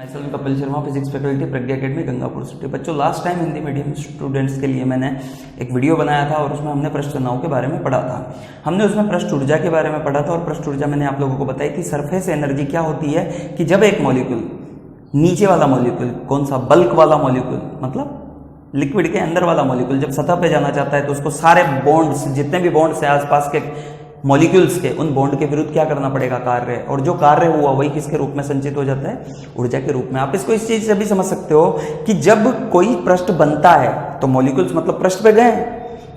मैं Kapil Sharma, physics faculty, प्रज्ञा academy, Gangapur city. बच्चों, last time Hindi medium students के लिए मैंने एक वीडियो बनाया था और उसमें हमने पृष्ठ तनाव के बारे में पढ़ा था। हमने उसमें पृष्ठ ऊर्जा के बारे में पढ़ा था और पृष्ठ ऊर्जा मैंने आप लोगों को बताई थी। सरफेस एनर्जी क्या होती है कि जब एक मॉलिक्यूल, नीचे वाला मॉलिक्यूल, कौन सा, बल्क वाला मॉलिक्यूल, मतलब लिक्विड के अंदर वाला मॉलिक्यूल जब सतह पे जाना चाहता है तो उसको सारे बॉन्ड्स, जितने भी बॉन्ड्स हैं आसपास के मॉलिक्यूल्स के, उन बॉन्ड के विरुद्ध क्या करना पड़ेगा, कार्य। और जो कार्य हुआ वही किसके रूप में संचित हो जाता है, ऊर्जा के रूप में। आप इसको इस चीज से भी समझ सकते हो कि जब कोई पृष्ठ बनता है तो मॉलिक्यूल्स मतलब पृष्ठ पे गए,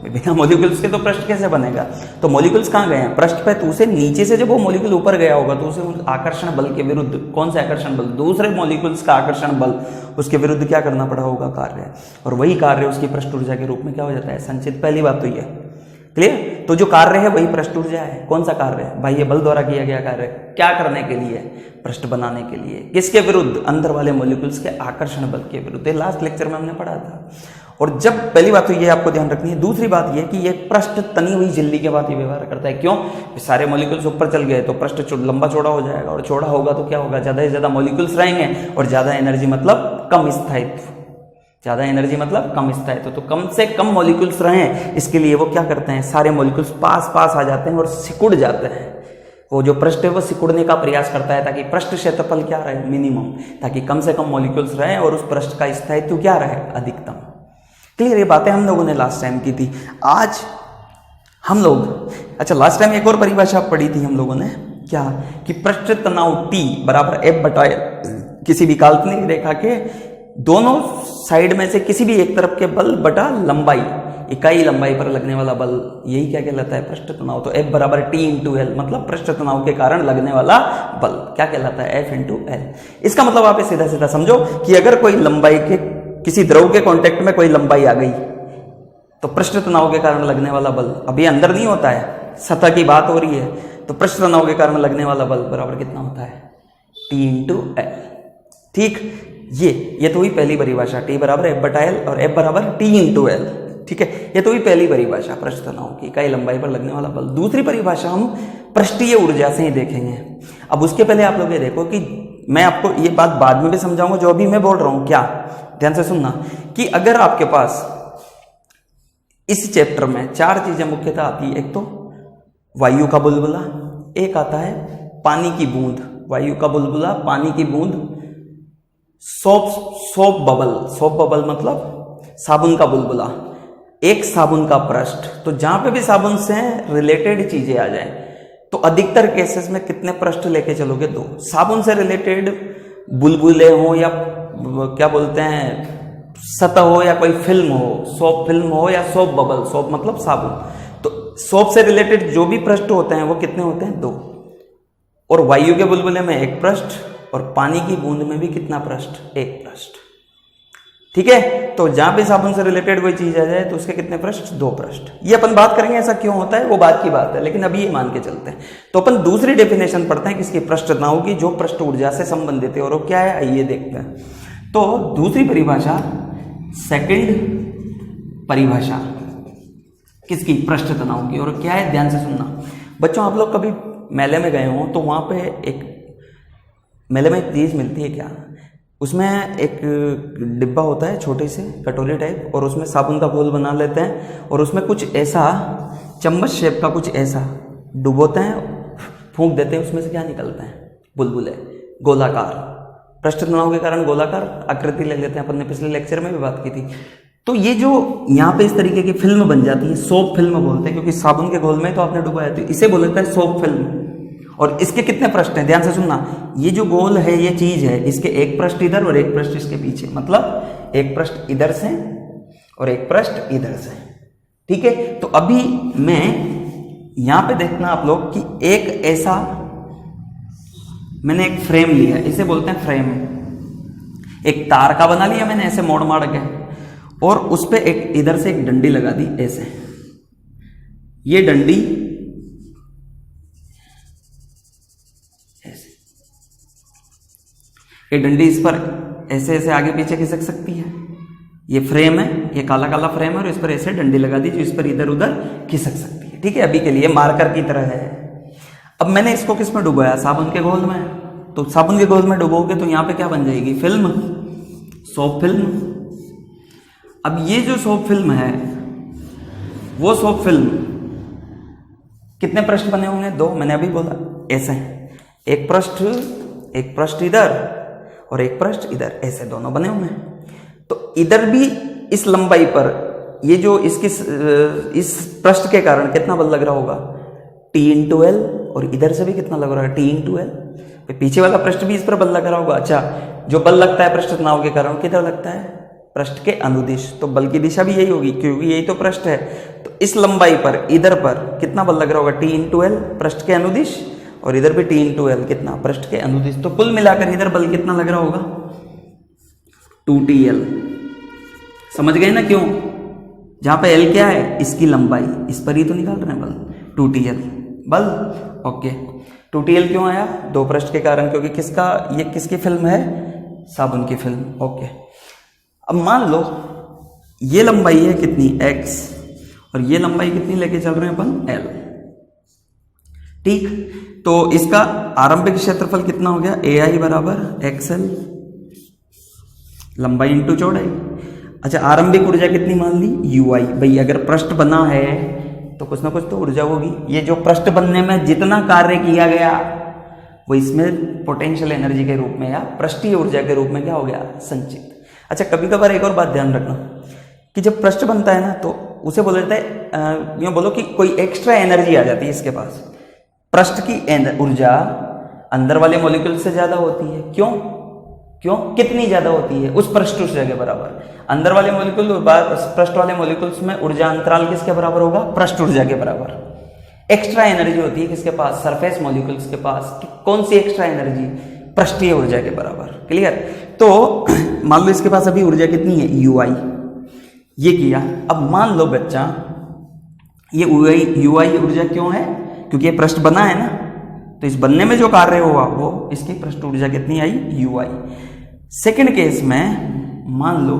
बिना मॉलिक्यूल्स के तो पृष्ठ कैसे बनेगा। तो मॉलिक्यूल्स कहाँ गए हैं, पृष्ठ पे। तो उसे नीचे से जब वो मॉलिक्यूल ऊपर गया होगा तो उसे उस आकर्षण बल के विरुद्ध, कौन सा आकर्षण बल, दूसरे मॉलिक्यूल्स का आकर्षण बल, उसके विरुद्ध क्या करना पड़ा होगा, कार्य। और वही कार्य उसकी पृष्ठ ऊर्जा के रूप में क्या हो जाता है, संचित। पहली बात तो ये क्लियर। तो जो कार्य है वही पृष्ठ ऊर्जा है। कौन सा कार्य है, बाह्य बल द्वारा किया गया कार्य। क्या करने के लिए, पृष्ठ बनाने के लिए। किसके विरुद्ध, अंदर वाले मॉलिक्यूल्स के आकर्षण बल के विरुद्ध। लास्ट लेक्चर में हमने पढ़ा था। और जब, पहली बात तो ये आपको ध्यान रखनी है। दूसरी बात ये कि ये पृष्ठ तनी हुई झिल्ली के बाद ये व्यवहार करता है। क्यों, सारे मॉलिक्यूल्स ऊपर चल गए तो पृष्ठ लंबा चौड़ा हो जाएगा, और चौड़ा होगा तो क्या होगा, ज्यादा से ज्यादा मॉलिक्यूल्स रहेंगे, और ज्यादा एनर्जी मतलब कम स्थायित्व। ज्यादा एनर्जी मतलब कम स्थायित्व। तो कम से कम मॉलिक्यूल्स रहें, इसके लिए वो क्या करते हैं, सारे मॉलिक्यूल्स पास पास आ जाते हैं और सिकुड़ जाते हैं। वो जो पृष्ठ है वो सिकुड़ने का प्रयास करता है ताकि पृष्ठ क्षेत्रफल क्या रहे, मिनिमम, ताकि कम से कम मॉलिक्यूल्स रहें और उस पृष्ठ का स्थायित्व क्या रहे, अधिकतम। क्लियर। ये बातें हम लोगों ने लास्ट टाइम की थी। आज हम लोग, अच्छा, लास्ट टाइम एक और परिभाषा पढ़ी थी हम लोगों ने, क्या, कि पृष्ठ तनाव T बराबर F बटा किसी भी काल्पनिक रेखा के दोनों साइड में से किसी भी एक तरफ के बल बटा लंबाई, इकाई लंबाई पर लगने वाला बल, यही क्या कहलाता है, पृष्ठ तनाव। तो F बराबर T इंटू L, मतलब पृष्ठ तनाव के कारण लगने वाला बल क्या कहलाता है, F इंटू L। इसका मतलब आप सीधा सीधा समझो कि अगर कोई लंबाई के, किसी द्रव के कांटेक्ट में कोई लंबाई आ गई तो पृष्ठ तनाव के कारण लगने वाला बल, अभी अंदर नहीं होता है, सतह की बात हो रही है, तो पृष्ठ तनाव के कारण लगने वाला बल बराबर कितना होता है, T इंटू L। ठीक, ये तो हुई पहली परिभाषा, T बराबर F बटा L और F बराबर T इंटू L। ठीक है, ये तो हुई पहली परिभाषा, पृष्ठ तनाव की, इकाई लंबाई पर लगने वाला बल। दूसरी परिभाषा हम पृष्ठीय ऊर्जा से ही देखेंगे। अब उसके पहले आप लोग ये देखो कि मैं आपको ये बात बाद में भी समझाऊंगा, जो अभी मैं बोल रहा हूं, क्या, ध्यान से सुनना, कि अगर आपके पास इस चैप्टर में चार चीजें मुख्यतः आती है। एक तो वायु का बुलबुला, एक आता है पानी की बूंद, वायु का बुलबुला, पानी की बूंद, सोप बबल मतलब साबुन का बुलबुला, एक साबुन का पृष्ठ। तो जहां पे भी साबुन से रिलेटेड चीजें आ जाए तो अधिकतर केसेस में कितने पृष्ठ लेके चलोगे, दो। साबुन से रिलेटेड बुलबुले हो या क्या बोलते हैं सतह हो या कोई फिल्म हो, सोप फिल्म हो या सोप बबल, सोप मतलब साबुन, तो सोप से रिलेटेड जो भी पृष्ठ होते हैं वो कितने होते हैं, दो। और वायु के बुलबुले में एक पृष्ठ, और पानी की बूंद में भी कितना पृष्ठ, एक पृष्ठ। ठीक है, तो जहां भी साबुन से रिलेटेड कोई चीज आ जाए तो उसके कितने पृष्ठ, दो पृष्ठ। ये अपन बात करेंगे ऐसा क्यों होता है, वो बात की बात है, लेकिन अभी ये मान के चलते हैं। तो अपन दूसरी डेफिनेशन पढ़ते हैं किसकी, पृष्ठ तनाव की, जो पृष्ठ ऊर्जा से संबंधित है, और वो क्या है, आइए देखते हैं। तो दूसरी परिभाषा, सेकंड परिभाषा किसकी, पृष्ठ तनाव की, और क्या है, ध्यान से सुनना बच्चों। आप लोग कभी मेले में गए हो तो वहां पे एक मेले में एक चीज मिलती है, क्या, उसमें एक डिब्बा होता है, छोटे से कटोरी टाइप, और उसमें साबुन का घोल बना लेते हैं, और उसमें कुछ ऐसा चम्मच शेप का कुछ ऐसा डुबोते हैं, फूंक देते हैं, उसमें से क्या निकलते हैं, बुलबुले, गोलाकार। पृष्ठ तनाव के कारण गोलाकार आकृति ले लेते हैं, अपन ने पिछले लेक्चर में भी बात की थी। तो ये जो यहाँ पे इस तरीके की फिल्म बन जाती है, सोप फिल्म बोलते हैं, क्योंकि साबुन के घोल में तो आपने डुबाया, तो इसे बोलते हैं सोप फिल्म। और इसके कितने पृष्ठ हैं, ध्यान से सुनना, ये जो गोल है, ये चीज है, इसके एक पृष्ठ इधर और एक पृष्ठ इसके पीछे, मतलब एक पृष्ठ इधर से और एक पृष्ठ इधर से। ठीक है, तो अभी मैं यहां पे देखना आप लोग कि एक ऐसा मैंने एक फ्रेम लिया, इसे बोलते हैं फ्रेम, एक तार का बना लिया मैंने ऐसे मोड़ माड़ के, और उस पे एक इधर से एक डंडी लगा दी ऐसे। ये डंडी ऐसे, ये डंडी इस पर ऐसे ऐसे आगे पीछे खिसक सकती है। ये फ्रेम है, ये काला काला फ्रेम है, और इस पर ऐसे डंडी लगा दी जो इस पर इधर उधर खिसक सकती है। ठीक है, अभी के लिए मार्कर की तरह है। अब मैंने इसको किस में डुबाया, साबुन के घोल में, तो साबुन के घोल में डुबोगे तो यहाँ पे क्या बन जाएगी, फिल्म, सोप फिल्म। अब ये जो सोप फिल्म है, वो सोप फिल्म कितने पृष्ठ बने होंगे, 2, मैंने अभी बोला ऐसे, एक पृष्ठ इधर और एक पृष्ठ इधर, ऐसे दोनों बने होंगे। तो इधर भी इस लंबाई पर ये जो इस पृष्ठ के कारण कितना बल लग रहा होगा, T × L, और इधर से भी कितना लग रहा है, T × L। पीछे वाला पृष्ठ भी इस पर बल लग रहा होगा। अच्छा, जो बल लगता है पृष्ठ तनाव के कारण किधर लगता है, पृष्ठ के अनुदिश, तो बल की दिशा भी यही होगी क्योंकि यही तो पृष्ठ है। तो इस लंबाई पर इधर पर कितना बल लग रहा होगा, T × L, पृष्ठ के अनुदिश, और इधर भी T × L, कितना, पृष्ठ के अनुदिश। तो कुल मिलाकर इधर बल कितना लग रहा होगा, 2TL। समझ गए ना क्यों, जहां पे L क्या है, इसकी लंबाई, इस पर ही तो निकाल रहे हैं बल, 2TL बल। ओके, 2TL क्यों आया, 2 पृष्ठ के कारण, क्योंकि ये किसकी फिल्म है, साबुन की फिल्म। ओके, अब मान लो ये लंबाई है कितनी, x, और ये लंबाई कितनी लेके चल रहे हैं अपन, L। ठीक, तो इसका आरंभिक क्षेत्रफल कितना हो गया, AI बराबर XL, लंबाई इंटू चौड़ाई। अच्छा, आरंभिक ऊर्जा कितनी मान ली, UI। भाई अगर पृष्ठ बना है तो कुछ ना कुछ तो ऊर्जा होगी। ये जो पृष्ठ बनने में जितना कार्य किया गया वो इसमें पोटेंशियल एनर्जी के रूप में या पृष्ठीय ऊर्जा के रूप में क्या हो गया, संचित। अच्छा, कभी कभार एक और बात ध्यान रखना कि जब पृष्ठ बनता है ना तो उसे बोल देते हैं, यूँ बोलो कि कोई एक्स्ट्रा एनर्जी आ जाती है इसके पास। पृष्ठ की ऊर्जा अंदर वाले मॉलिक्यूल से ज्यादा होती है। क्यों, कितनी ज्यादा होती है, उस पृष्ठ ऊर्जा के बराबर। अंदर वाले मॉलिक्यूल पृष्ठ वाले मॉलिक्यूल्स में ऊर्जा अंतराल किसके बराबर होगा, पृष्ठ ऊर्जा के बराबर। एक्स्ट्रा एनर्जी होती है किसके पास, सरफेस मॉलिक्यूल्स के पास। कौन सी एक्स्ट्रा एनर्जी, पृष्ठीय ऊर्जा के बराबर। क्लियर। तो मान लो इसके पास अभी ऊर्जा कितनी है, UI। ये किया। अब मान लो बच्चा ये UI ऊर्जा क्यों है, क्योंकि ये पृष्ठ बना है ना, तो इस बनने में जो कार्य हुआ वो इसकी पृष्ठ ऊर्जा कितनी आई, UI। सेकंड केस में मान लो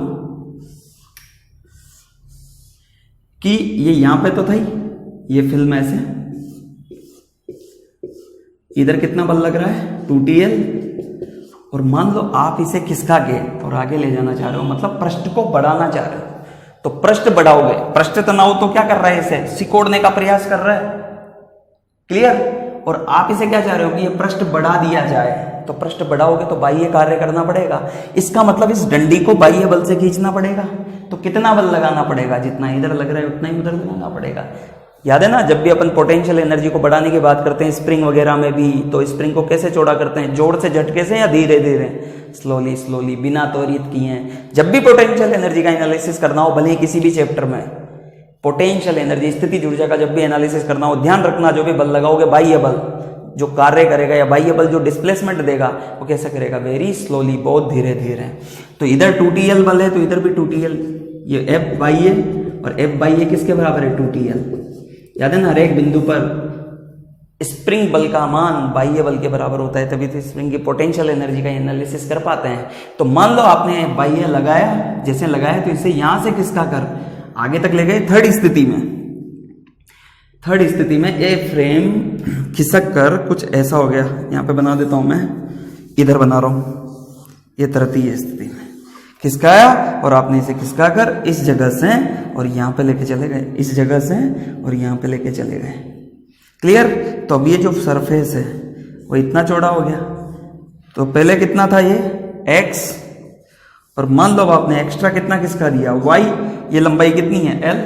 कि ये यहां पे तो था ही, ये फिल्म ऐसे, इधर कितना बल लग रहा है, 2TL, और मान लो आप इसे खिसका के और आगे ले जाना चाह रहे हो, मतलब पृष्ठ को बढ़ाना चाह रहे हो, तो पृष्ठ बढ़ाओगे। पृष्ठ तनाव तो क्या कर रहा है, इसे सिकोड़ने का प्रयास कर रहा है। क्लियर। और आप इसे क्या चाह रहे हो कि ये पृष्ठ बढ़ा दिया जाए, तो पृष्ठ बढ़ाओगे तो बाह्य कार्य करना पड़ेगा। इसका मतलब इस डंडी को बाह्य बल से खींचना पड़ेगा। तो कितना बल लगाना पड़ेगा, जितना इधर लग रहा है उतना ही उधर लगाना पड़ेगा। याद है ना, जब भी अपन पोटेंशियल एनर्जी को बढ़ाने की बात करते हैं स्प्रिंग वगैरह में भी, तो स्प्रिंग को कैसे चौड़ा करते हैं, जोर से, झटके से, या धीरे धीरे, स्लोली, बिना त्वरित किए। जब भी पोटेंशियल एनर्जी का एनालिसिस करना हो, भले ही किसी भी चैप्टर में पोटेंशियल एनर्जी, स्थितिज ऊर्जा का जब भी एनालिसिस करना हो, ध्यान रखना जो भी बल लगाओगे, बाह्य बल जो कार्य करेगा या बाह्य बल जो डिस्प्लेसमेंट देगा वो कैसे करेगा, वेरी स्लोली, बहुत धीरे धीरे। तो इधर 2TL बल है तो इधर भी 2TL, ये F बाह्य और F बाह्य किसके बराबर है, 2TL। याद है ना, हर एक बिंदु पर स्प्रिंग बल का मान बाह्य बल के बराबर होता है, तभी तो स्प्रिंग की पोटेंशियल एनर्जी का एनालिसिस कर पाते हैं। तो मान लो आपने बाह्य लगाया, जैसे लगाया तो इसे यहां से खिसका कर आगे तक ले गए। थर्ड स्थिति में ए फ्रेम खिसक कर कुछ ऐसा हो गया, यहां पे बना देता हूं मैं, इधर बना रहा हूं, ये तृतीय स्थिति में खिसकाया और आपने इसे खिसका कर इस जगह से और यहां पे लेके चले गए, इस जगह से और यहां पे लेके चले गए। क्लियर। तो अब ये जो सरफेस है वो इतना चौड़ा हो गया, तो पहले कितना था ये x, और मान लो आपने एक्स्ट्रा कितना किसका दिया, y। ये लंबाई कितनी है, l,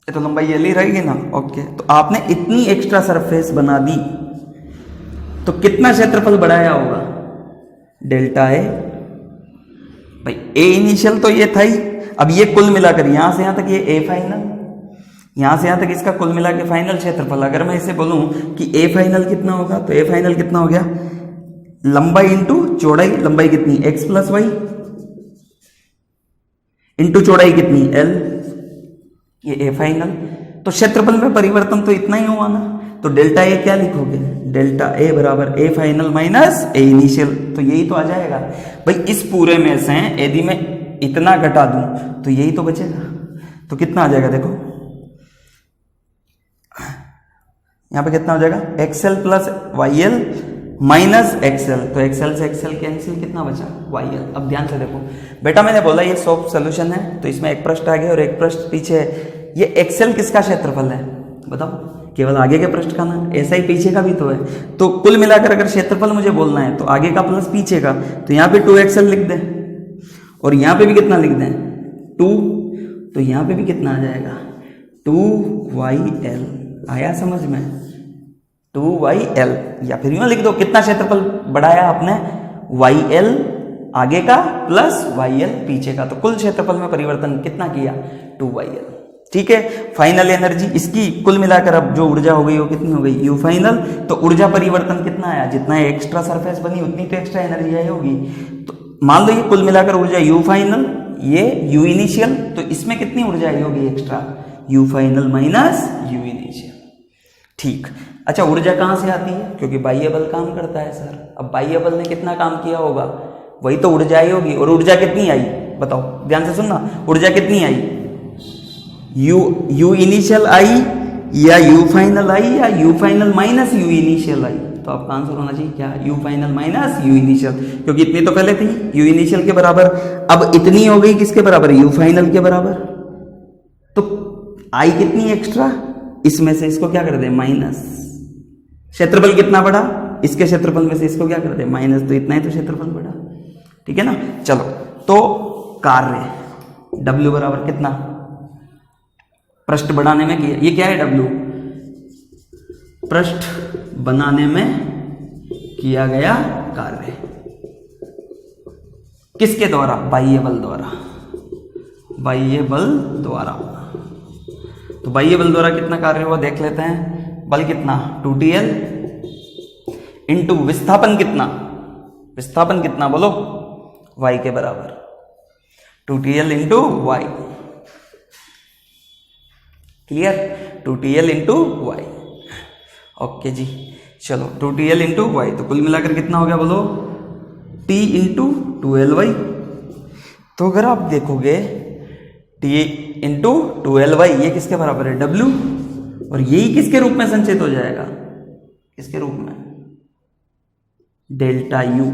ये तो लंबाई l ही रहेगी ना। ओके, तो आपने इतनी एक्स्ट्रा सरफेस बना दी, तो कितना क्षेत्रफल बढ़ाया होगा, डेल्टा ए। भाई ए इनिशियल तो ये था ही, अब ये कुल मिलाकर यहां से यहां तक ये ए फाइनल, यहां से यहां तक इसका कुल मिला के फाइनल क्षेत्रफल। अगर मैं इसे बोलूं कि ए फाइनल कितना होगा, तो ए फाइनल कितना हो गया, लंबाई इंटू चौड़ाई। लंबाई कितनी, x + y, इंटू चौड़ाई कितनी, l, ये ए फाइनल। तो क्षेत्रफल में परिवर्तन तो इतना ही हुआ ना, तो डेल्टा ए क्या लिखोगे, डेल्टा ए बराबर A final minus A initial, तो यही तो आ जाएगा। भाई इस पूरे में से यदि मैं इतना घटा दूं तो यही तो बचेगा, तो कितना आ जाएगा, देखो यहां पे कितना हो जाएगा, XL + YL माइनस एक्सएल, तो एक्सएल से एक्सएल कैंसिल, कितना बचा वाई एल। अब ध्यान से देखो बेटा, मैंने बोला ये सॉफ्ट सोल्यूशन है, तो इसमें एक पृष्ठ आगे और एक पृष्ठ पीछे है। ये एक्सएल किसका क्षेत्रफल है बताओ, केवल आगे के पृष्ठ का ना, ऐसा ही पीछे का भी तो है। तो कुल मिलाकर अगर क्षेत्रफल मुझे बोलना है तो आगे का प्लस पीछे का, तो यहाँ पे 2xl लिख दें और यहाँ पे भी कितना लिख दें 2, तो यहाँ पे भी कितना आ जाएगा 2yl। आया समझ में, 2yl, या फिर यूं लिख दो कितना क्षेत्रफल बढ़ाया आपने, yl आगे का प्लस yl पीछे का, तो कुल क्षेत्रफल में परिवर्तन कितना किया 2yl। ठीक है, फाइनल एनर्जी इसकी कुल मिलाकर अब जो ऊर्जा हो गई वो कितनी हो गई यू फाइनल। तो ऊर्जा परिवर्तन कितना आया, जितना एक्स्ट्रा सरफेस बनी उतनी तो एक्स्ट्रा एनर्जी आई होगी। तो मान लो ये कुल मिलाकर ऊर्जा यू फाइनल, ये यू इनिशियल, तो इसमें कितनी ऊर्जा आई होगी extra, you final minus U initial. ठीक, अच्छा ऊर्जा कहाँ से आती है, क्योंकि बाह्य बल काम करता है सर। अब बाह्य बल ने कितना काम किया होगा, वही तो ऊर्जा आई होगी। और ऊर्जा कितनी आई बताओ, ध्यान से सुनना, ऊर्जा कितनी आई, यू इनिशियल आई या यू फाइनल आई या U final minus U initial I. तो आपका आंसर होना चाहिए क्या, U final minus U initial, क्योंकि इतनी तो पहले थी यू इनिशियल के बराबर, अब इतनी हो गई किसके बराबर, यू फाइनल के बराबर। तो आई कितनी एक्स्ट्रा, इसमें से इसको क्या कर दे माइनस, क्षेत्रफल कितना बढ़ा, इसके क्षेत्रफल में से इसको क्या कर दे माइनस, तो इतना ही तो क्षेत्रफल बढ़ा। ठीक है ना, चलो तो कार्य W बराबर कितना, पृष्ठ बनाने में किया, ये क्या है W, पृष्ठ बनाने में किया गया कार्य, किसके द्वारा, बाह्य बल द्वारा, बाह्य बल द्वारा। तो बाह्य बल द्वारा कितना कार्य हुआ देख लेते हैं। बल कितना 2TL इंटू विस्थापन कितना, विस्थापन कितना बोलो y के बराबर, 2TL into Y. Clear, 2TL into Y. Okay जी, चलो 2TL इंटू वाई, तो कुल मिलाकर कितना हो गया बोलो, T इंटू 2LY। तो अगर आप देखोगे T इंटू 2LY ये किसके बराबर है W, और यही किसके रूप में संचित हो जाएगा, किसके रूप में, डेल्टा U।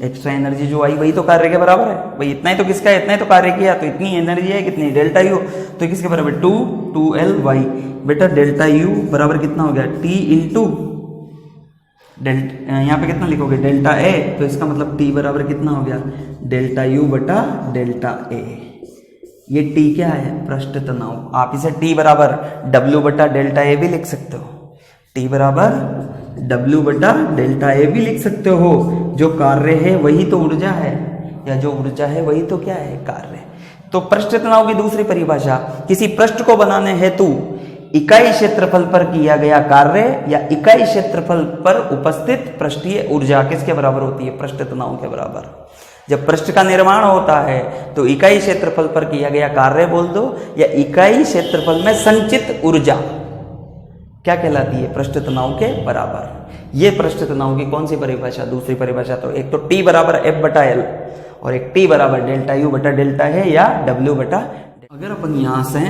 एक्स्ट्रा एनर्जी जो आई वही तो कार्य के बराबर है भाई, इतना ही तो किसका है, इतना ही तो कार्य किया, तो इतनी एनर्जी है कितनी, डेल्टा U, तो किसके बराबर 2LY। बेटा डेल्टा U बराबर कितना हो गया T इंटू डेल्टा, यहाँ पे कितना लिखोगे डेल्टा A, तो इसका मतलब T बराबर कितना हो गया डेल्टा U बटा डेल्टा A। ये T क्या है, पृष्ठ तनाव। आप इसे T बराबर W बटा डेल्टा A भी लिख सकते हो, T बराबर W बटा डेल्टा A भी लिख सकते हो। जो कार्य है वही तो ऊर्जा है, या जो ऊर्जा है वही तो क्या है कार्य। तो पृष्ठ तनाव की दूसरी परिभाषा, किसी पृष्ठ को बनाने हेतु इकाई क्षेत्रफल पर किया गया कार्य या इकाई क्षेत्रफल पर उपस्थित पृष्ठीय ऊर्जा किसके बराबर होती है, पृष्ठ तनाव के बराबर। जब पृष्ठ का निर्माण होता है तो इकाई क्षेत्रफल पर किया गया कार्य बोल दो, या इकाई क्षेत्रफल में संचित ऊर्जा क्या कहलाती है, पृष्ठ तनाव के बराबर। ये पृष्ठ तनाव की कौन सी परिभाषा, दूसरी परिभाषा। तो एक तो T बराबर F बटा L और एक T बराबर डेल्टा U बटा डेल्टा है, या W बटा। अगर अपन यहां से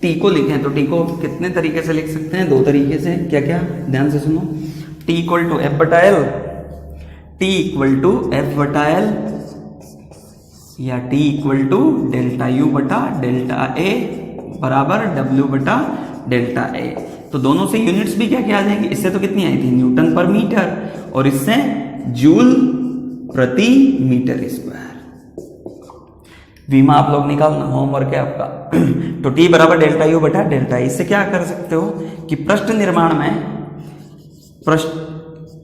T को लिखें तो T को कितने तरीके से लिख सकते हैं, दो तरीके से। क्या क्या, ध्यान से सुनो, T इक्वल टू F बटा L, T equal to F बटा L, या T equal to delta U बटा डेल्टा A बराबर W बटा डेल्टा A। तो दोनों से यूनिट्स भी क्या क्या आ जाएंगे, इससे तो कितनी आई थी न्यूटन पर मीटर, और इससे जूल प्रति मीटर स्क्वायर। विमा आप लोग निकालना, होमवर्क है आपका। तो T बराबर डेल्टा U बटा डेल्टा A। इससे क्या कर सकते हो कि पृष्ठ निर्माण में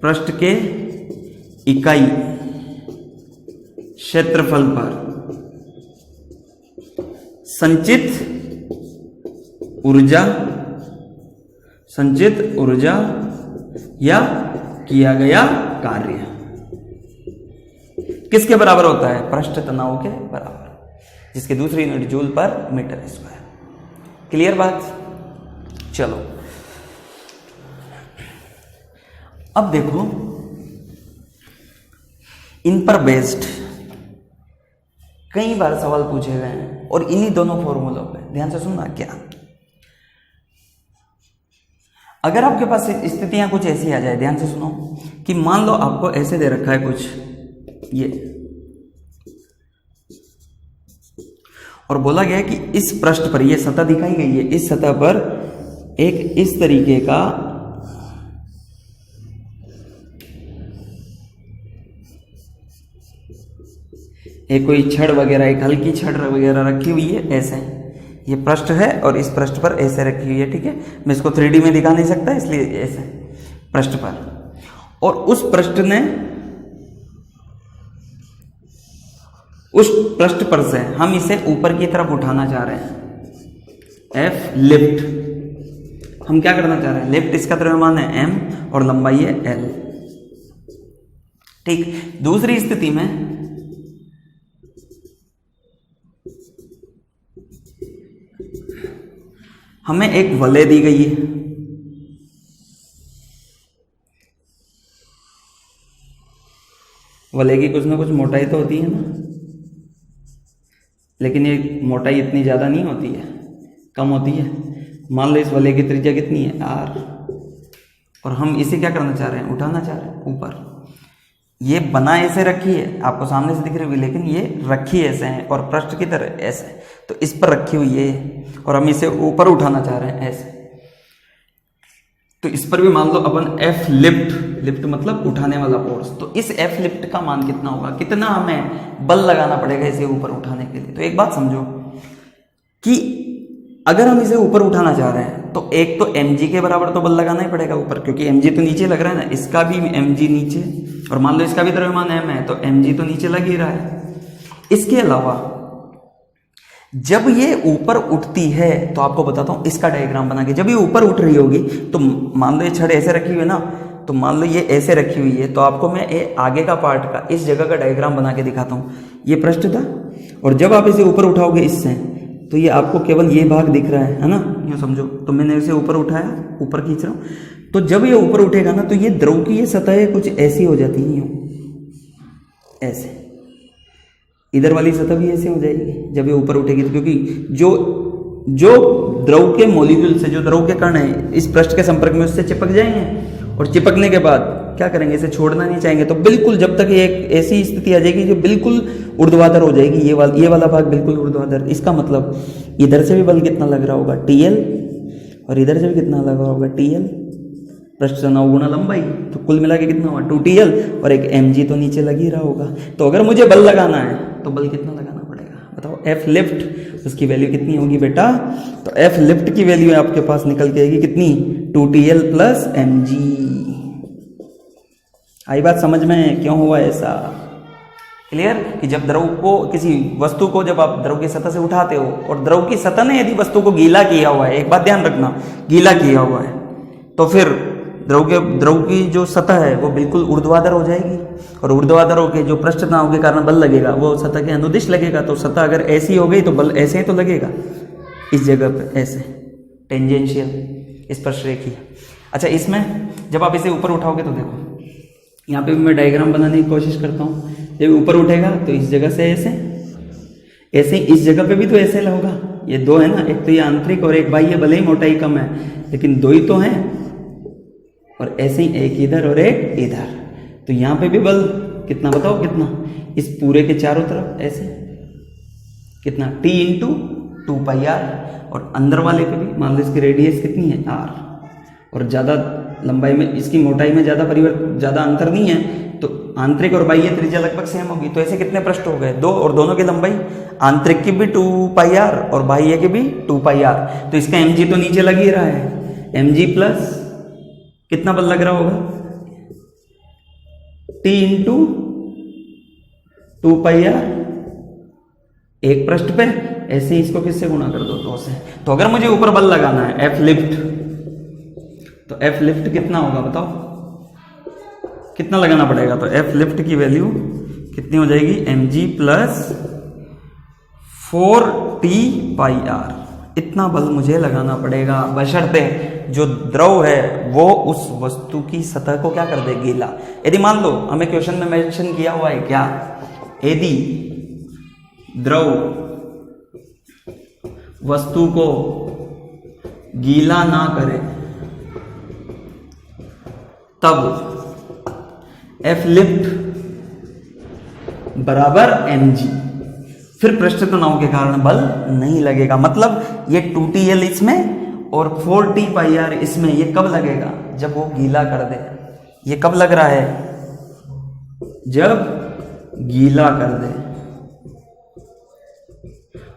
पृष्ठ के इकाई क्षेत्रफल पर संचित ऊर्जा या किया गया कार्य किसके बराबर होता है, पृष्ठ तनाव के बराबर, जिसके दूसरी यूनिट जूल पर मीटर स्क्वायर। क्लियर बात। चलो अब देखो, इन पर बेस्ड कई बार सवाल पूछे गए हैं और इन्हीं दोनों फॉर्मूलों पे ध्यान से सुनना। क्या अगर आपके पास स्थितियां कुछ ऐसी आ जाए, ध्यान से सुनो, कि मान लो आपको ऐसे दे रखा है कुछ ये, और बोला गया है कि इस पृष्ठ पर, ये सतह दिखाई गई है, इस सतह पर एक इस तरीके का एक कोई छड़ वगैरह, एक हल्की छड़ वगैरह रखी हुई है, ऐसे ये पृष्ठ है और इस पृष्ठ पर ऐसे रखी हुई है, ठीक है। मैं इसको 3D में दिखा नहीं सकता, इसलिए ऐसे पृष्ठ पर, और उस पृष्ठ ने, उस पृष्ठ पर से हम इसे ऊपर की तरफ उठाना चाह रहे हैं, F लिफ्ट। हम क्या करना चाह रहे हैं? लिफ्ट, इसका द्रव्यमान है m और लंबाई है l, ठीक। दूसरी स्थिति में हमें एक वलय दी गई है, वलय की कुछ ना कुछ मोटाई तो होती है ना, लेकिन ये मोटाई इतनी ज़्यादा नहीं होती है, कम होती है। मान लो इस वलय की त्रिज्या कितनी है, r, और हम इसे क्या करना चाह रहे हैं? उठाना चाह रहे हैं ऊपर। ये बना ऐसे रखी है, आपको सामने से दिख रही हुई, लेकिन ये रखी ऐसे है और पृष्ठ की तरह ऐसे, तो इस पर रखी हुई है और हम इसे ऊपर उठाना चाह रहे हैं ऐसे। तो इस पर भी मान लो अपन F लिफ्ट, लिफ्ट मतलब उठाने वाला फोर्स, तो इस F लिफ्ट का मान कितना होगा, कितना हमें बल लगाना पड़ेगा इसे ऊपर उठाने के लिए। तो एक बात समझो कि अगर हम इसे ऊपर उठाना चाह रहे हैं तो एक तो mg के बराबर तो बल लगाना ही पड़ेगा ऊपर, क्योंकि mg तो नीचे लग रहा है ना, इसका भी mg नीचे, और मान लो इसका भी द्रव्यमान m है तो mg तो नीचे लग ही रहा है। इसके अलावा जब ये ऊपर उठती है, तो आपको बताता हूं इसका डायग्राम बना के, जब ये ऊपर उठ रही होगी तो मान लो ये छड़ ऐसे रखी हुई है ना, तो मान लो ये ऐसे रखी हुई है, तो आपको मैं ये आगे का पार्ट का, इस जगह का डायग्राम बना के दिखाता हूँ। ये पृष्ठ था, और जब आप इसे ऊपर उठाओगे इससे, तो ये आपको केवल ये भाग दिख रहा है ना, यूँ समझो। तो मैंने इसे ऊपर उठाया, ऊपर खींच रहा हूँ, तो जब ये ऊपर उठेगा ना, तो ये द्रव की ये सतह कुछ ऐसी हो जाती है, यूँ ऐसे, इधर वाली सतह भी ऐसे हो जाएगी जब ये ऊपर उठेगी, तो क्योंकि जो द्रव के मॉलिक्यूल से, जो द्रव के कण है इस पृष्ठ के संपर्क में, उससे चिपक जाएंगे, और चिपकने के बाद क्या करेंगे, इसे छोड़ना नहीं चाहेंगे। तो बिल्कुल जब तक एक ऐसी स्थिति आ जाएगी जो बिल्कुल ऊर्ध्वाधर हो जाएगी, ये वाला भाग बिल्कुल ऊर्ध्वाधर, इसका मतलब इधर से भी बल कितना लग रहा होगा, TL, और इधर से भी कितना लग रहा होगा, TL, पृष्ठ तनाव गुणा लंबाई, तो कुल मिला के कितना हुआ, 2TL, और एक mg तो नीचे लग ही रहा होगा। तो अगर मुझे बल लगाना है तो बल कितना लगाना पड़ेगा, बताओ। F लिफ्ट, उसकी वैल्यू कितनी होगी बेटा, तो F लिफ्ट की वैल्यू आपके पास निकल के आएगी कितनी, 2TL प्लस mg। आई बात समझ में, क्यों हुआ ऐसा, क्लियर? कि जब द्रव को, किसी वस्तु को जब आप द्रव की सतह से उठाते हो, और द्रव की सतह ने यदि वस्तु को गीला किया हुआ है, एक बात ध्यान रखना, गीला किया हुआ है, तो फिर द्रव की जो सतह है वो बिल्कुल ऊर्ध्वाधर हो जाएगी, और ऊर्ध्वाधर होकर जो पृष्ठ तनाव के कारण बल लगेगा वो सतह के अनुदिश लगेगा। तो सतह अगर ऐसी हो गई तो बल ऐसे ही तो लगेगा, इस जगह पे ऐसे टेंजेंशियल, इस पर रेखीय। अच्छा, इसमें जब आप इसे ऊपर उठाओगे तो देखो, यहाँ पे भी मैं डायग्राम बनाने की कोशिश करता हूँ। जब ऊपर उठेगा तो इस जगह से ऐसे, ऐसे इस जगह पे भी तो ऐसे होगा, ये दो है ना, एक तो ये आंतरिक और एक बाह्य, भले ही मोटाई कम है लेकिन दो ही तो हैं, और ऐसे ही एक इधर और एक इधर। तो यहाँ पे भी बल कितना, बताओ कितना, इस पूरे के चारों तरफ ऐसे कितना, T × 2πr, और अंदर वाले पे भी मान लो इसकी रेडियस कितनी है, r, और ज़्यादा लंबाई में, इसकी मोटाई में ज़्यादा अंतर नहीं है, तो आंतरिक और बाह्य त्रिज्या लगभग सेम होगी। तो ऐसे कितने पृष्ठ हो गए, दो, और दोनों की लंबाई, आंतरिक की भी 2πr और बाह्य की भी 2πr। तो इसका mg तो नीचे लग ही रहा है, mg प्लस कितना बल लग रहा होगा, T × 2πr एक पृष्ठ पे, ऐसे ही इसको किससे गुणा कर दो, 2 से। तो अगर मुझे ऊपर बल लगाना है F लिफ्ट, तो F लिफ्ट कितना होगा बताओ, कितना लगाना पड़ेगा, तो F लिफ्ट की वैल्यू कितनी हो जाएगी, mg प्लस 4t/r, इतना बल मुझे लगाना पड़ेगा, बशर्ते जो द्रव है वो उस वस्तु की सतह को क्या कर दे, गीला। यदि मान लो हमें क्वेश्चन में मेंशन किया हुआ है क्या, यदि द्रव वस्तु को गीला ना करे, तब एफ लिफ्ट बराबर mg। फिर पृष्ठ तनाव के कारण बल नहीं लगेगा। मतलब ये 2TL इसमें और 4t पाई r इसमें, ये कब लगेगा? जब वो गीला कर दे। ये कब लग रहा है? जब गीला कर दे।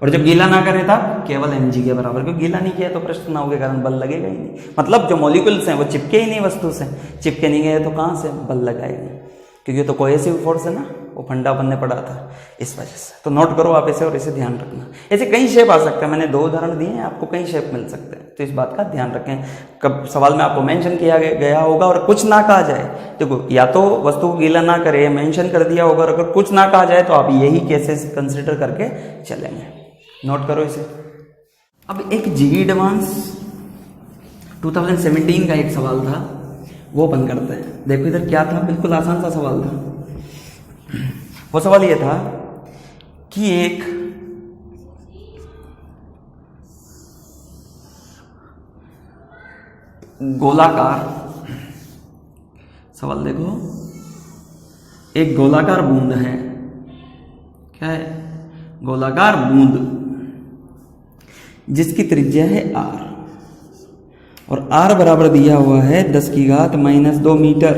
और जब गीला ना करे तब केवल mg के बराबर, क्योंकि गीला नहीं किया तो पृष्ठ तनाव के कारण बल लगेगा ही नहीं। मतलब जो मॉलिक्यूल्स हैं वो चिपके ही नहीं वस्तु से, चिपके नहीं गए तो कहाँ से बल लगाएंगे? क्योंकि तो कोहेसिव फोर्स है ना, वो फंडा अपन ने पढ़ा था, इस वजह से। तो नोट करो आप इसे और इसे ध्यान रखना। ऐसे कई शेप आ सकते हैं, मैंने 2 उदाहरण दिए हैं, आपको कई शेप मिल सकते हैं, तो इस बात का ध्यान रखें। कब सवाल में आपको मेंशन किया गया होगा और कुछ ना कहा जाए, देखो या तो वस्तु को गीला ना करे, मेंशन कर दिया होगा, और अगर कुछ ना कहा जाए तो आप यही केसेस कंसिडर करके चलेंगे। नोट करो इसे। अब एक जीई एडवांस 2017 का एक सवाल था, वो बंद करते हैं। देखो इधर क्या था, बिल्कुल आसान सा सवाल था। वो सवाल ये था कि एक गोलाकार, सवाल देखो, एक गोलाकार बूंद है। क्या है? गोलाकार बूंद जिसकी त्रिज्या है r, और r बराबर दिया हुआ है 10⁻⁻2 मीटर।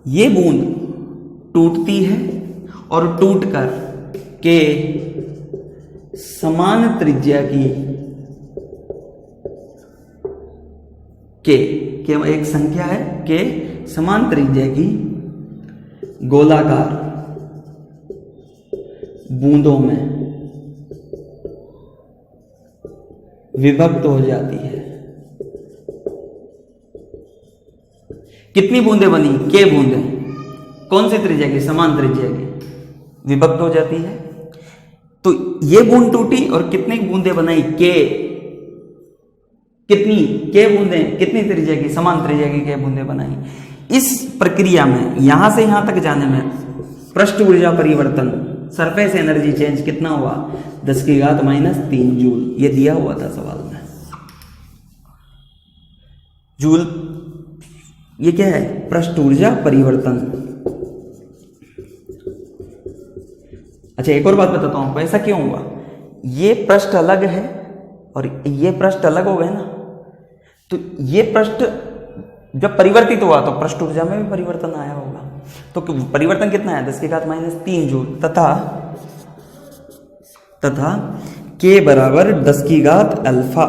ये बूंद टूटती है और टूटकर के समान त्रिज्या की के एक संख्या है, के समान त्रिज्या की गोलाकार बूंदों में विभक्त हो जाती है। कितनी बूंदें बनी? के बूंदें। कौन सी त्रिज्या की? समान त्रिज्या की, विभक्त हो जाती है। तो ये बूंद टूटी और कितनी बूंदें बनाई? के। कितनी? के बूंदें कितनी त्रिज्या की? समान त्रिज्या की के बूंदें बनाई। इस प्रक्रिया में यहां से यहां तक जाने में पृष्ठ ऊर्जा परिवर्तन, सरफेस एनर्जी चेंज कितना हुआ? 10⁻³ जूल। ये दिया हुआ था सवाल में। जूल ये क्या है? पृष्ठ ऊर्जा परिवर्तन। अच्छा एक और बात बताता हूं आपको, ऐसा क्यों हुआ? ये पृष्ठ अलग है और ये पृष्ठ अलग हो गए ना, तो ये पृष्ठ जब परिवर्तित हुआ तो पृष्ठ ऊर्जा में भी परिवर्तन आया होगा। तो परिवर्तन कितना है? 10⁻³ जूल। तथा के बराबर 10⁻α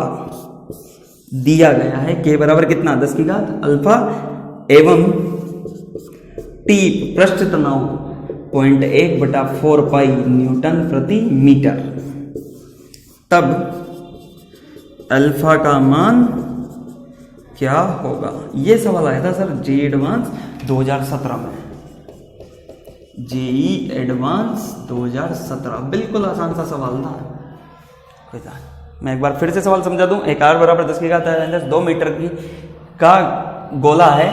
दिया गया है। के बराबर कितना? 10⁻α एवं टी पृष्ठ तनाव 0.1/4 पाई न्यूटन प्रति मीटर। तब अल्फा का मान क्या होगा? ये सवाल आया था सर जेई एडवांस 2017 में। जेई एडवांस 2017 बिल्कुल आसान सा सवाल था। मैं एक बार फिर से सवाल समझा दूं। एक r बराबर 10⁻² मीटर की का गोला है।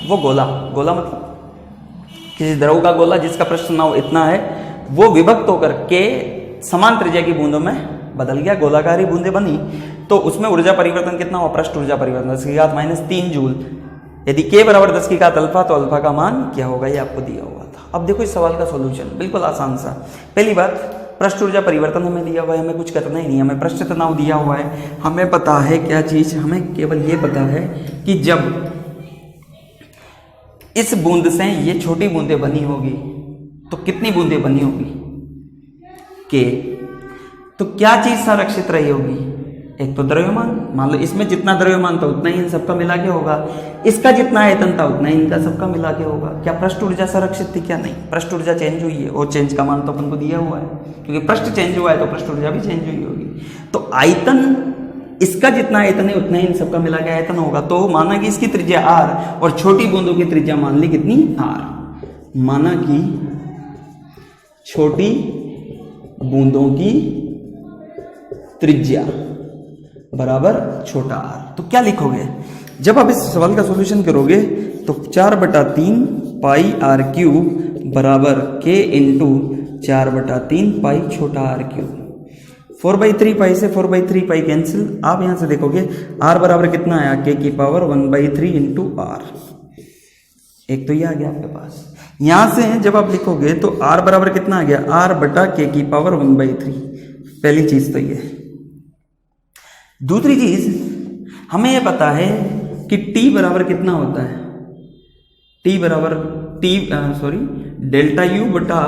वो गोला मतलब किसी द्रव का गोला जिसका पृष्ठ तनाव इतना है, वो विभक्त होकर के समान त्रिज्या की बूंदों में बदल गया, गोलाकारी बूंदें बनी। तो उसमें ऊर्जा परिवर्तन कितना हुआ? पृष्ठ ऊर्जा परिवर्तन 10⁻³ जूल। यदि के बराबर 10⁻α तो अल्फा का मान क्या होगा? ये आपको दिया हुआ था। अब देखो इस सवाल का सॉल्यूशन बिल्कुल आसान सा। पहली बात, पृष्ठ ऊर्जा परिवर्तन हमें दिया हुआ है, हमें कुछ करना ही नहीं, हमें पृष्ठ तनाव दिया हुआ है। हमें पता है क्या चीज? हमें केवल ये पता है कि जब इस बूंद से ये छोटी बूंदें बनी होगी तो कितनी बूंदें बनी होगी? के। तो क्या चीज संरक्षित रही होगी? एक तो द्रव्यमान, मान लो इसमें जितना द्रव्यमान था उतना ही इन सबका मिला के होगा, इसका जितना आयतन था उतना ही इनका सबका मिला के होगा। क्या पृष्ठ ऊर्जा संरक्षित थी? क्या नहीं, पृष्ठ ऊर्जा चेंज हुई है और चेंज का मान तो अपन को दिया हुआ है, क्योंकि पृष्ठ चेंज हुआ है तो पृष्ठ ऊर्जा भी चेंज हुई होगी। तो आयतन, इसका जितना आयतन है उतना ही इन सबका मिला के आयतन होगा। तो माना कि इसकी त्रिज्या r और छोटी बूंदों की त्रिज्या मान ली कितनी? r। माना कि छोटी बूंदों की त्रिज्या बराबर छोटा r। तो क्या लिखोगे जब आप इस सवाल का सॉल्यूशन करोगे? तो 4/3 पाई r³ बराबर k × 4/3 पाई छोटा r³ 4/3 पाई से 4/3 पाई कैंसिल। आप यहां से देखोगे r बराबर कितना आया, k की पावर 1/3 इंटू r। एक तो ये आ गया आपके पास। यहां से जब आप लिखोगे तो r बराबर कितना आ गया, r बटा k की पावर 1/3। पहली चीज तो ये। दूसरी चीज हमें ये पता है कि t बराबर कितना होता है, t बराबर डेल्टा u बटा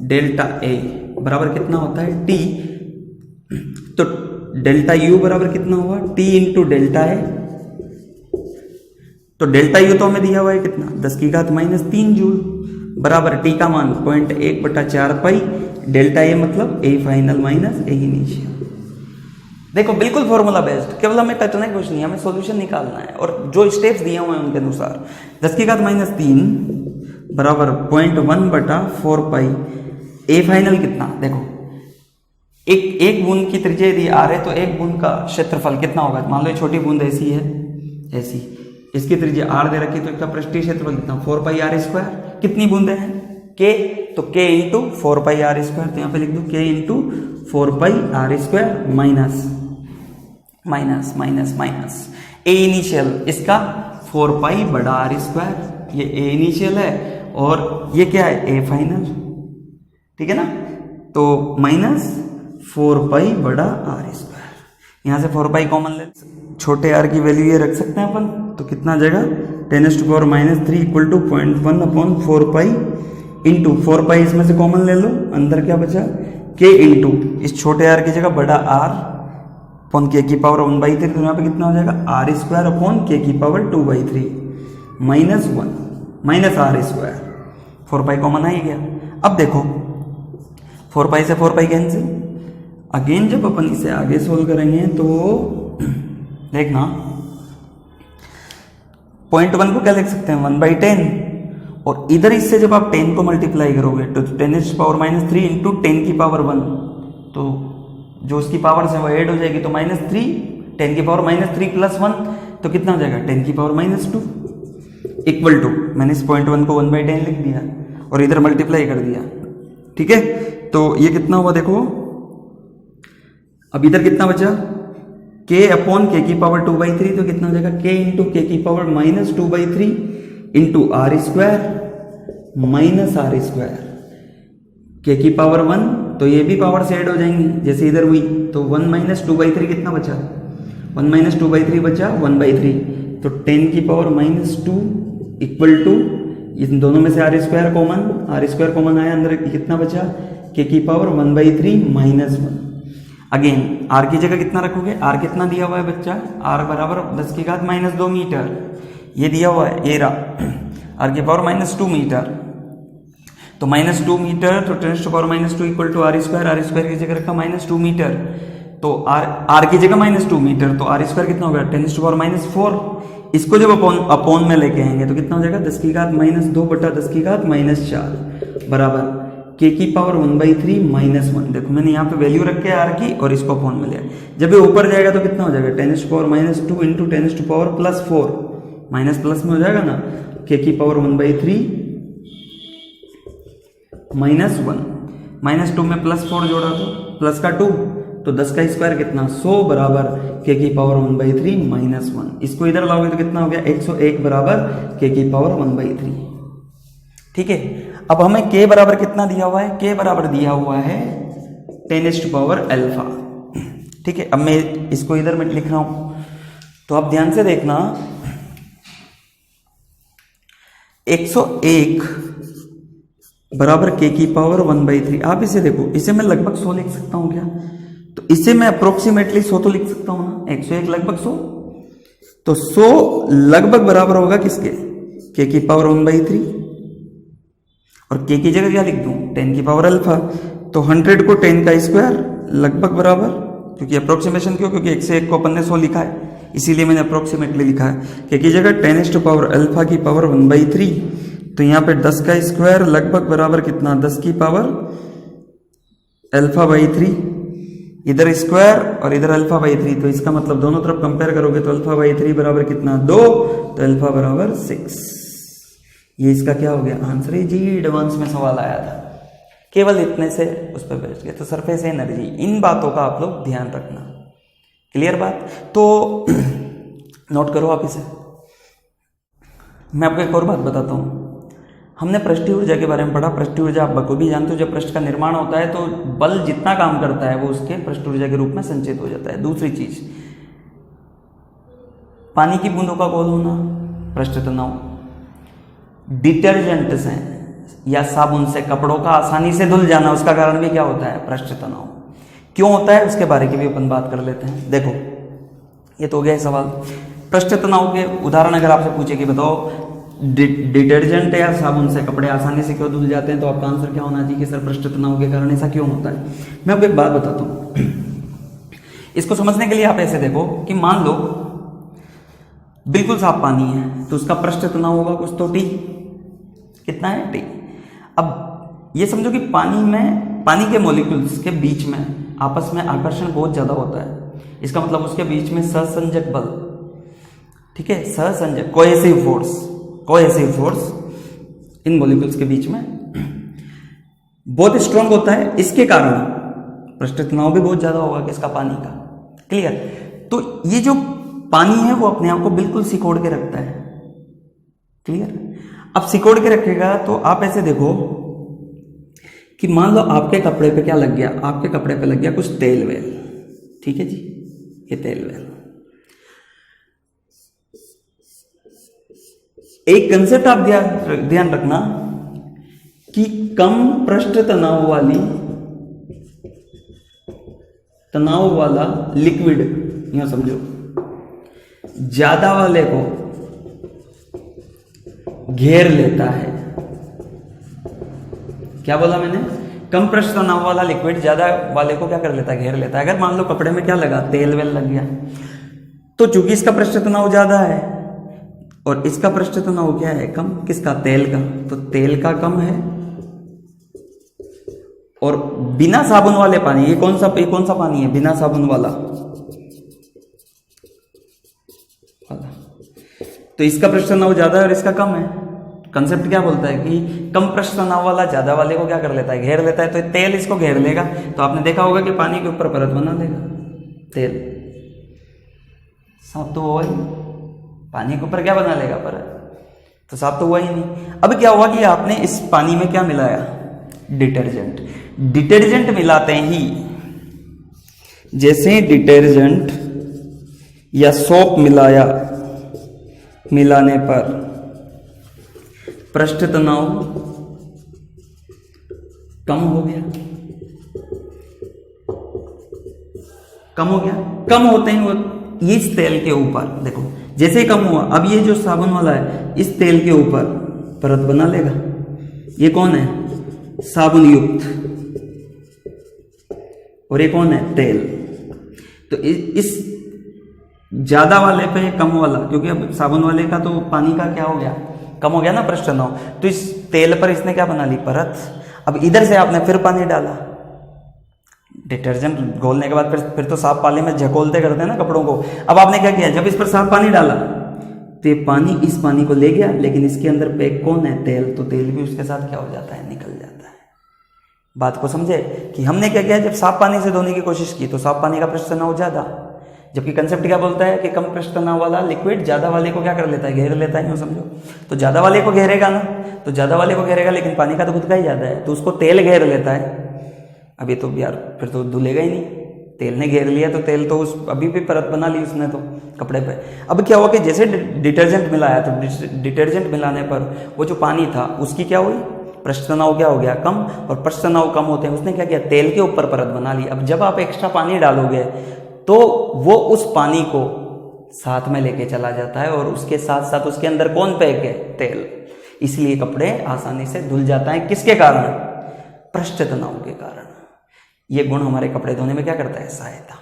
डेल्टा a बराबर कितना होता है t। तो डेल्टा u बराबर कितना हुआ, t इंटू डेल्टा a। तो डेल्टा u तो हमें दिया हुआ है कितना, 10⁻³ जूल बराबर t का मान 0.1/4 पाई, डेल्टा a मतलब a final minus a initial. देखो बिल्कुल फॉर्मूला बेस्ड, केवल हमें टचना कुछ नहीं, हमें सॉल्यूशन निकालना है और जो स्टेप्स दिए हुए हैं उनके अनुसार। 10⁻³ बराबर 0.1/4 पाई, a फाइनल कितना, देखो एक बूंद की त्रिज्या यदि r है तो एक बूंद का क्षेत्रफल कितना होगा। मान लो ये छोटी बूंद ऐसी है, ऐसी, इसकी त्रिज्या r दे रखी तो इसका पृष्ठीय क्षेत्रफल कितना, 4πr²। कितनी बूंदे हैं, k, तो k इंटू 4πr²। तो यहाँ पे लिख दो k into 4πr² minus a initial इसका 4π/r²। ये a इनिशियल है और ये क्या है, a फाइनल, ठीक है ना। तो माइनस 4π/r²। यहाँ से 4π कॉमन ले, छोटे r की वैल्यू ये रख सकते हैं अपन, तो कितना आ जाएगा 10⁻³ इक्वल टू 0.1/4π इंटू 4π इसमें से कॉमन ले लो, अंदर क्या बचा k इंटू इस छोटे r की जगह बड़ा r अपॉन k की पावर 1/3। तो यहाँ पे कितना हो जाएगा r² अपॉन k की power 2/3 minus 1 minus r²। 4π common आ ही गया। अब देखो 4π से 4π कैंसिल। अगेन जब अपन इसे आगे सोल्व करेंगे तो देखना 0.1 को क्या लिख सकते हैं 1/10, और इधर इससे जब आप 10 को मल्टीप्लाई करोगे तो 10⁻³ इंटू 10 की पावर 1, तो जो उसकी पावर से वो ऐड हो जाएगी तो -3, 10 की पावर -3 प्लस 1 तो कितना हो जाएगा 10 की पावर -2 इक्वल टू, मैंने इस 0.1 को 1/10 लिख दिया और इधर मल्टीप्लाई कर दिया, ठीक है। तो ये कितना हुआ देखो, अब इधर कितना बचा k अपॉन k की पावर 2/3, तो कितना हो जाएगा k इंटू k की power -2/3 into r² minus r²। k की पावर 1 तो ये भी पावर से ऐड हो जाएंगी जैसे इधर हुई, तो 1 - 2/3 कितना बचा, 1 - 2/3 बचा 1/3, तो 10 की पावर -2 इक्वल टू इन दोनों में से r² कॉमन आया, अंदर कितना बचा k की पावर 1/3 माइनस 1। अगेन r की जगह कितना रखोगे, r कितना दिया हुआ है बच्चा, r बराबर 10⁻² मीटर, ये दिया हुआ है, ये रहा r की पावर -2 मीटर, तो -2 मीटर तो 10⁻² इक्वल टू r² की जगह रखा -2 मीटर, तो r की जगह -2 मीटर, तो r² कितना होगा 10⁻⁴। इसको जब अपॉन में लेके आएंगे तो कितना हो जाएगा 10⁻² बटा 10⁻⁴ बराबर k की पावर 1/3 माइनस 1। देखो मैंने यहाँ पे वैल्यू रख के r की और इसको अपॉन में लिया, जब ये ऊपर जाएगा तो कितना हो जाएगा 10⁻² इंटू 10⁻+4 माइनस प्लस में हो जाएगा ना, k की पावर 1/3 माइनस 1 -2 में +4 जोड़ा तो प्लस का 2, तो 10 का स्क्वायर कितना 100 बराबर k की पावर 1/3 माइनस 1। इसको इधर लाओगे तो कितना हो गया 101 बराबर k की पावर 1/3, ठीक है। अब हमें k बराबर कितना दिया हुआ है, k बराबर दिया हुआ है 10⁻⁴, ठीक है। अब मैं इसको इधर में लिख रहा हूं, तो आप ध्यान से देखना 101 बराबर k की पावर 1/3। आप इसे देखो, इसे मैं लगभग 100 लिख सकता हूं क्या, तो इसे मैं अप्रोक्सीमेटली 100 तो लिख सकता हूं ना, 101 लगभग 100, तो 100 लगभग बराबर होगा किसके, k की पावर 1/3, और k की जगह क्या लिख दूं 10 की पावर अल्फा, तो 100 को 10 का स्क्वायर लगभग बराबर, क्योंकि अप्रोक्सीमेशन क्यों, क्योंकि 101 को अपन ने 100 लिखा है इसीलिए मैंने अप्रोक्सीमेटली लिखा है। k की जगह 10⁻α की पावर 1/3, तो यहाँ पे 10 का स्क्वायर लगभग बराबर कितना 10 की पावर α/3, इधर स्क्वायर और इधर α/3, तो इसका मतलब दोनों तरफ कंपेयर करोगे तो α/3 बराबर कितना 2, तो अल्फा बराबर 6। ये इसका क्या हो गया आंसर है जी, एडवांस में सवाल आया था। केवल इतने से उस पर बैठ गए। तो सरफेस एनर्जी, इन बातों का आप लोग ध्यान रखना। क्लियर बात? तो नोट करो आप इसे। मैं आपको एक और बात बताता हूँ। हमने पृष्ठीय ऊर्जा के बारे में पढ़ा। पृष्ठीय ऊर्जा आप बखूबी जानते हो, जब पृष्ठ का निर्माण होता है तो बल जितना काम करता है वो उसके पृष्ठ ऊर्जा के रूप में संचित हो जाता है। दूसरी चीज, पानी की बूंदों का गोल होना, पृष्ठ तनाव। डिटर्जेंट से या साबुन से कपड़ों का आसानी से धुल जाना, उसका कारण भी क्या होता है? पृष्ठ तनाव। क्यों होता है उसके बारे की भी अपन बात कर लेते हैं। देखो, ये तो हो गया सवाल। पृष्ठ तनाव के उदाहरण अगर आपसे पूछे कि बताओ डिटर्जेंट या साबुन से कपड़े आसानी से क्यों धुल जाते हैं, तो आपका आंसर क्या होना चाहिए कि सर पृष्ठ तनाव के कारण ऐसा क्यों होता है। मैं आपको एक बात बताता हूँ। इसको समझने के लिए आप ऐसे देखो कि मान लो बिल्कुल साफ पानी है तो उसका पृष्ठ तनाव होगा कुछ तो टी। कितना है? टी। अब ये समझो कि पानी के मॉलिक्यूल्स के बीच में आपस में आकर्षण बहुत ज्यादा होता है। इसका मतलब उसके बीच में सहसंजक बल, ठीक है, सहसंजक कोहेसिव फोर्स इन मॉलिक्यूल्स के बीच में बहुत स्ट्रांग होता है। इसके कारण पृष्ठ तनाव भी बहुत ज्यादा होगा किसका? पानी का। क्लियर? तो ये जो पानी है वो अपने आप को बिल्कुल सिकोड़ के रखता है। क्लियर? अब सिकोड़ के रखेगा तो आप ऐसे देखो कि मान लो आपके कपड़े पे क्या लग गया? आपके कपड़े पे लग गया कुछ तेल वेल, ठीक है जी, ये तेल वेल। एक कंसेप्ट आप ध्यान रखना कि कम पृष्ठ तनाव वाला लिक्विड, यहां समझो, ज्यादा वाले को घेर लेता है। क्या बोला मैंने? कम पृष्ठ तनाव वाला लिक्विड ज्यादा वाले को क्या कर लेता है? घेर लेता है। अगर मान लो कपड़े में क्या लगा? तेल वेल लग गया, तो चूंकि इसका पृष्ठ तनाव ज्यादा है और इसका पृष्ठ तनाव क्या है? कम। किसका? तेल का। तो तेल का कम है और बिना साबुन वाले पानी, ये कौन सा पानी है? बिना साबुन वाला। तो इसका पृष्ठ तनाव ज्यादा है और इसका कम है। कंसेप्ट क्या बोलता है कि कम पृष्ठ तनाव वाला ज्यादा वाले को क्या कर लेता है? घेर लेता है। तो तेल इसको घेर लेगा। तो आपने देखा होगा कि पानी के ऊपर परत बना लेगा तेल। साफ तो हुआ ही, पानी के ऊपर क्या बना लेगा? परत। तो साफ तो हुआ ही नहीं। अब क्या हुआ कि आपने इस पानी में क्या मिलाया? डिटर्जेंट मिलाते ही, जैसे डिटर्जेंट या सोप मिलाने पर पृष्ठ तनाव कम हो गया। कम होते ही वो इस तेल के ऊपर देखो, जैसे ही कम हुआ, अब ये जो साबुन वाला है इस तेल के ऊपर परत बना लेगा। ये कौन है? साबुन युक्त। और ये कौन है? तेल। तो इस ज्यादा वाले पे कम वाला, क्योंकि अब साबुन वाले का तो पानी का क्या हो गया? कम हो गया ना पृष्ठ तनाव। तो इस तेल पर इसने क्या बना ली? परत। अब इधर से आपने फिर पानी डाला, डिटर्जेंट घोलने के बाद फिर तो साफ पानी में झकोलते करते हैं ना कपड़ों को। अब आपने क्या किया? जब इस पर साफ पानी डाला तो ये पानी इस पानी को ले गया, लेकिन इसके अंदर पे कौन है? तेल। तो तेल भी उसके साथ क्या हो जाता है? निकल जाता है। बात को समझे कि हमने क्या किया? जब साफ पानी से धोने की कोशिश की तो साफ पानी का पृष्ठ तनाव ज्यादा, जबकि कंसेप्ट क्या बोलता है कि कम पृष्ठ तनाव वाला लिक्विड ज्यादा वाले को क्या कर लेता है? घेर लेता है। यूं समझो, तो ज्यादा वाले को घेरेगा ना, तो ज्यादा वाले को घेरेगा, लेकिन पानी का तो खुद का ही ज्यादा है, तो उसको तेल घेर लेता है। अभी तो यार फिर तो धुलेगा ही नहीं, तेल ने घेर लिया तो तेल तो उस अभी भी परत बना ली उसने तो कपड़े पे। अब क्या हुआ कि जैसे डिटर्जेंट मिलाया तो डिटर्जेंट मिलाने पर वो जो पानी था उसकी क्या हुई? पृष्ठ तनाव क्या हो गया? कम। और पृष्ठ तनाव कम होते हैं, उसने क्या किया? तेल के ऊपर परत बना ली। अब जब आप एक्स्ट्रा पानी डालोगे तो वो उस पानी को साथ में लेके चला जाता है और उसके साथ साथ उसके अंदर कौन पैक है? तेल। इसलिए कपड़े आसानी से धुल जाता है। किसके कारण? पृष्ठ तनाव के कारण। ये गुण हमारे कपड़े धोने में क्या करता है? सहायता।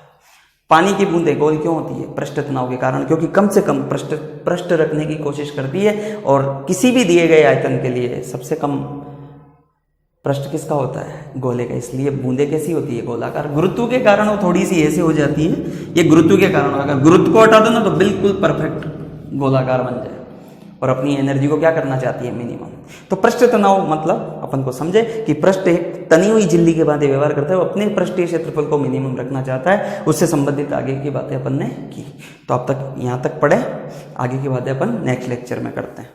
पानी की बूंदें गोल क्यों होती है? पृष्ठ तनाव के कारण, क्योंकि कम से कम पृष्ठ रखने की कोशिश करती है और किसी भी दिए गए आयतन के लिए सबसे कम पृष्ठ किसका होता है? गोले का। इसलिए बूंदे कैसी होती है? गोलाकार। गुरुत्व के कारण वो थोड़ी सी ऐसे हो जाती है, ये गुरुत्व के कारण। अगर गुरुत्व को हटा दो ना तो बिल्कुल परफेक्ट गोलाकार बन जाए और अपनी एनर्जी को क्या करना चाहती है? मिनिमम। तो पृष्ठ तनाव मतलब अपन को समझे कि पृष्ठ एक तनी हुई झिल्ली के भांति व्यवहार करता है, वो अपने पृष्ठीय क्षेत्रफल को मिनिमम रखना चाहता है, उससे संबंधित आगे की बातें अपन ने की। तो अब तक यहाँ तक पढ़े, आगे की बातें अपन नेक्स्ट लेक्चर में करते हैं।